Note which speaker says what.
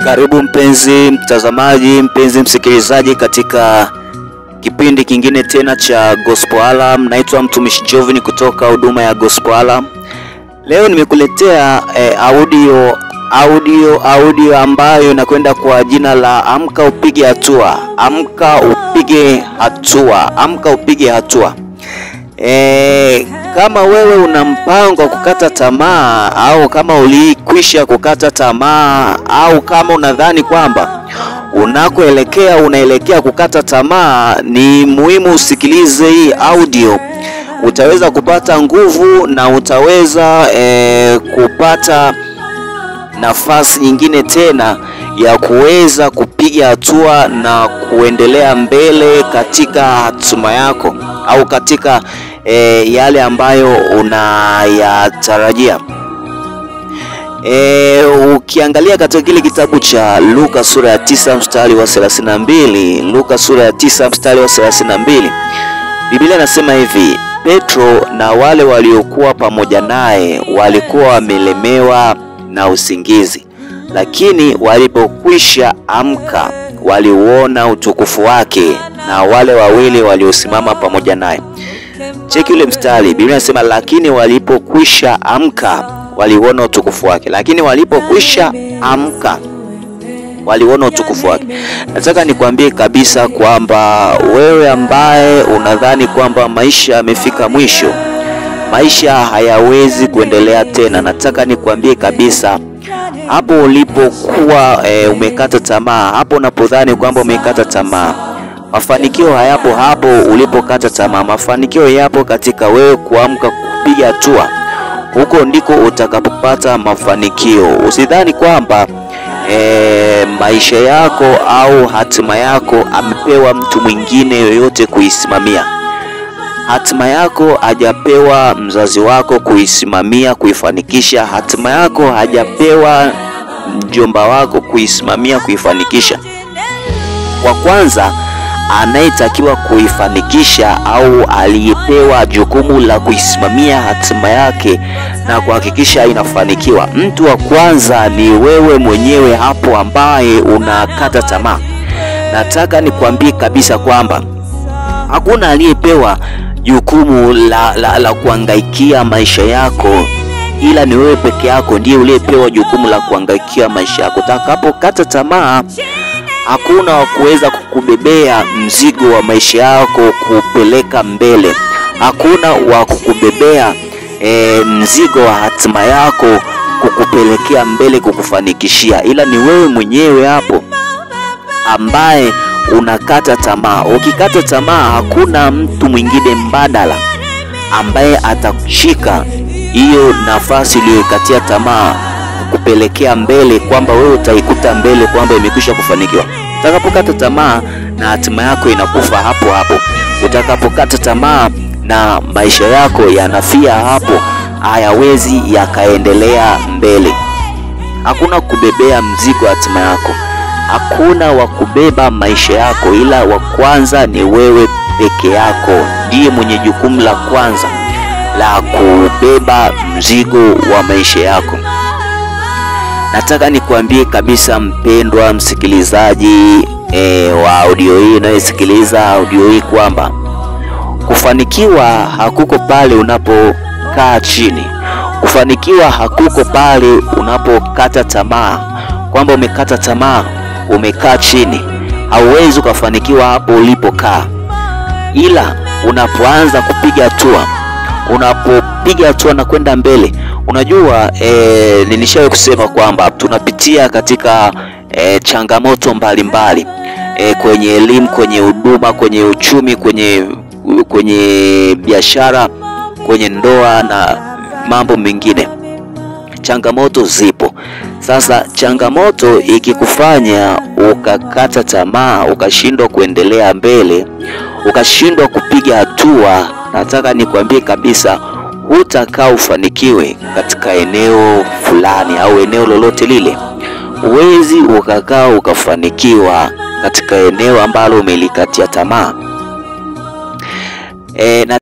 Speaker 1: Karibu mpenzi mtazamaji, mpenzi msikilizaji katika kipindi kingine tena cha Gospel Alarm. Naitwa mtumishi Jovini kutoka huduma ya Gospel Alarm. Leo nimekuletea audio ambayo inakwenda kwa jina la Amka Upige Hatua. Amka upige hatua. Amka upige hatua. Kama wewe una mpango wa kukata tamaa, au kama ulikwisha kukata tamaa, au kama unadhani kwamba unaelekea kukata tamaa, ni muhimu usikilize hii audio. Utaweza kupata nguvu na utaweza kupata nafasi nyingine tena ya kuweza kupiga hatua na kuendelea mbele katika hatima yako, au katika yale ambayo unayatarajia. Ukiangalia katika kile kitabu cha Luka sura ya 9 mstari wa 32, Luka sura ya 9 mstari wa 32, Biblia inasema hivi: Petro na wale waliokuwa pamoja naye walikuwa wamelemewa na usingizi, lakini walipokwisha amka waliuona utukufu wake na wale wawili waliosimama pamoja naye. Cheki ule mstari. Biblia inasema lakini walipokwisha amka waliuona utukufu wake. Lakini walipokwisha amka waliuona utukufu wake. Nataka nikwambie kabisa kwamba wewe ambaye unadhani kwamba maisha yamefika mwisho, maisha hayawezi kuendelea tena, nataka nikwambie kabisa, hapo ulipokuwa umekata tamaa, hapo unapodhani kwamba umekata tamaa, mafanikio hayapo hapo ulipokata tamaa. Mafanikio yapo katika wewe kuamka kupiga hatua. Huko ndiko utakapopata mafanikio. Usidhani kwamba maisha yako au hatima yako amepewa mtu mwingine yoyote kuisimamia. Hatima yako hajapewa mzazi wako kuisimamia, kuifanikisha. Hatima yako hajapewa mjomba wako kuisimamia, kuifanikisha. Kwa kwanza, anayetakiwa kuifanikisha au aliyepewa jukumu la kuisimamia hatima yake na kuhakikisha inafanikiwa, mtu wa kwanza ni wewe mwenyewe hapo ambaye unakata tamaa. Nataka nikwambie kabisa kwamba hakuna aliyepewa jukumu la kuhangaikia maisha yako, ila ni wewe peke yako ndiye uliyepewa jukumu la kuhangaikia maisha yako. Utakapokata tamaa, hakuna wa kuweza kukubebea mzigo wa maisha yako kupeleka mbele. Hakuna wa kukubebea mzigo wa hatima yako kukupelekea mbele, kukufanikishia, ila ni wewe mwenyewe hapo ambaye unakata tamaa. Ukikata tamaa, hakuna mtu mwingine mbadala ambaye atakushika hiyo nafasi uliyokatia tamaa kupelekea mbele, kwamba wewe utaikuta mbele kwamba imekwisha kufanikiwa. Utakapokata tamaa na hatima yako inakufa hapo hapo. Utakapokata tamaa na maisha yako yanafia hapo, hayawezi yakaendelea mbele. Hakuna kubebea mzigo hatima yako. Hakuna wa kubeba maisha yako, ila wa kwanza ni wewe peke yako. Ndiye mwenye jukumu la kwanza la kubeba mzigo wa maisha yako. Nataka nikwambie kabisa mpendwa msikilizaji wa audio hii, unayesikiliza audio hii, kwamba kufanikiwa hakuko pale unapokaa chini. Kufanikiwa hakuko pale unapokata tamaa, kwamba umekata tamaa, umekaa chini. Hauwezi kufanikiwa hapo ulipokaa, ila unapoanza kupiga hatua, unapopiga hatua na kwenda mbele. Unajua nilishawahi kusema kwamba tunapitia katika changamoto mbalimbali kwenye elimu, kwenye huduma, kwenye uchumi, kwenye biashara, kwenye ndoa na mambo mengine. Changamoto zipo. Sasa changamoto ikikufanya ukakata tamaa, ukashindwa kuendelea mbele, ukashindwa kupiga hatua, nataka nikwambie kabisa hutakaa ufanikiwe katika eneo fulani au eneo lolote lile. Huwezi ukakaa ukafanikiwa katika eneo ambalo umelikatia tamaa.